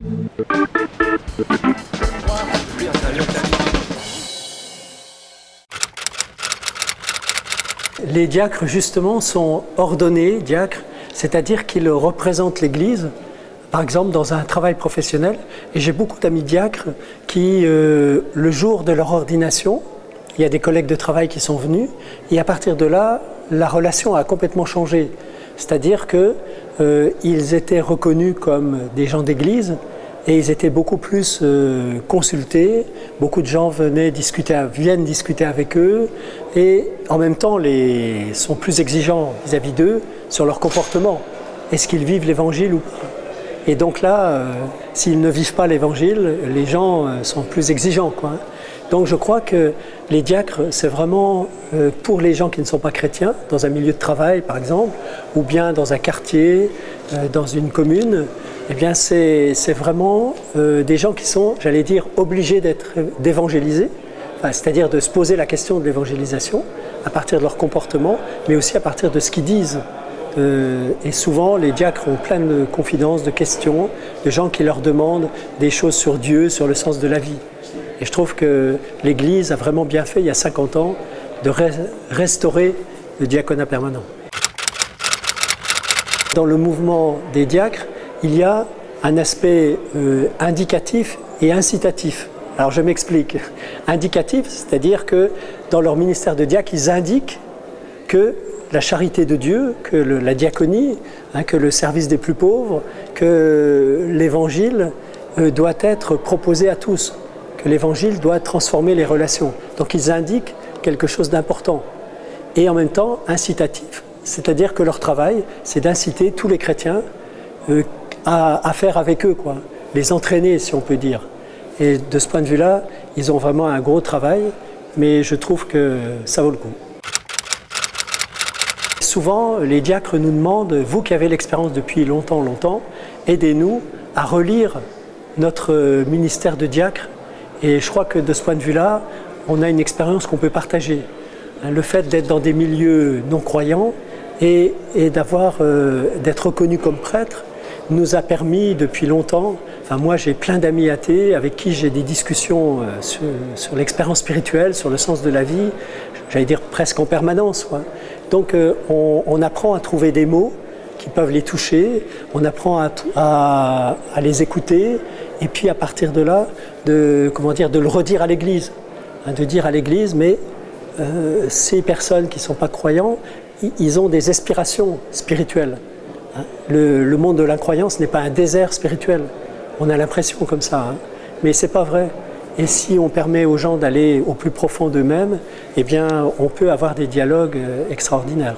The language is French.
Les diacres, justement, sont ordonnés diacres, c'est-à-dire qu'ils représentent l'Église, par exemple dans un travail professionnel. Et j'ai beaucoup d'amis diacres qui, le jour de leur ordination, il y a des collègues de travail qui sont venus, et à partir de là, la relation a complètement changé. C'est-à-dire qu'ils étaient reconnus comme des gens d'église et ils étaient beaucoup plus consultés. Beaucoup de gens viennent discuter avec eux et en même temps sont plus exigeants vis-à-vis d'eux sur leur comportement. Est-ce qu'ils vivent l'évangile ou pas? Et donc là, s'ils ne vivent pas l'évangile, les gens sont plus exigeants, quoi. Donc je crois que les diacres, c'est vraiment pour les gens qui ne sont pas chrétiens, dans un milieu de travail par exemple, ou bien dans un quartier, dans une commune, eh bien c'est vraiment des gens qui sont, j'allais dire, obligés d'évangéliser, c'est-à-dire de se poser la question de l'évangélisation à partir de leur comportement, mais aussi à partir de ce qu'ils disent. Et souvent, les diacres ont plein de confidences, de questions, de gens qui leur demandent des choses sur Dieu, sur le sens de la vie. Et je trouve que l'Église a vraiment bien fait, il y a 50 ans, de restaurer le diaconat permanent. Dans le mouvement des diacres, il y a un aspect indicatif et incitatif. Alors je m'explique. Indicatif, c'est-à-dire que dans leur ministère de diacre, ils indiquent que la charité de Dieu, que la diaconie, que le service des plus pauvres, que l'Évangile doit être proposé à tous, que l'Évangile doit transformer les relations. Donc ils indiquent quelque chose d'important. Et en même temps, incitatif, c'est-à-dire que leur travail, c'est d'inciter tous les chrétiens à faire avec eux, quoi, les entraîner, si on peut dire. Et de ce point de vue-là, ils ont vraiment un gros travail, mais je trouve que ça vaut le coup. Souvent, les diacres nous demandent, vous qui avez l'expérience depuis longtemps, aidez-nous à relire notre ministère de diacre. Et je crois que de ce point de vue-là, on a une expérience qu'on peut partager. Le fait d'être dans des milieux non-croyants et d'être reconnu comme prêtre nous a permis depuis longtemps, moi j'ai plein d'amis athées avec qui j'ai des discussions sur l'expérience spirituelle, sur le sens de la vie, j'allais dire presque en permanence, quoi. Donc on apprend à trouver des mots qui peuvent les toucher, on apprend à les écouter et puis à partir de là, de le redire à l'Église, de dire à l'Église, mais ces personnes qui ne sont pas croyants, ils ont des aspirations spirituelles. Le monde de l'incroyance n'est pas un désert spirituel. On a l'impression comme ça, mais ce n'est pas vrai. Et si on permet aux gens d'aller au plus profond d'eux-mêmes, eh bien, on peut avoir des dialogues extraordinaires.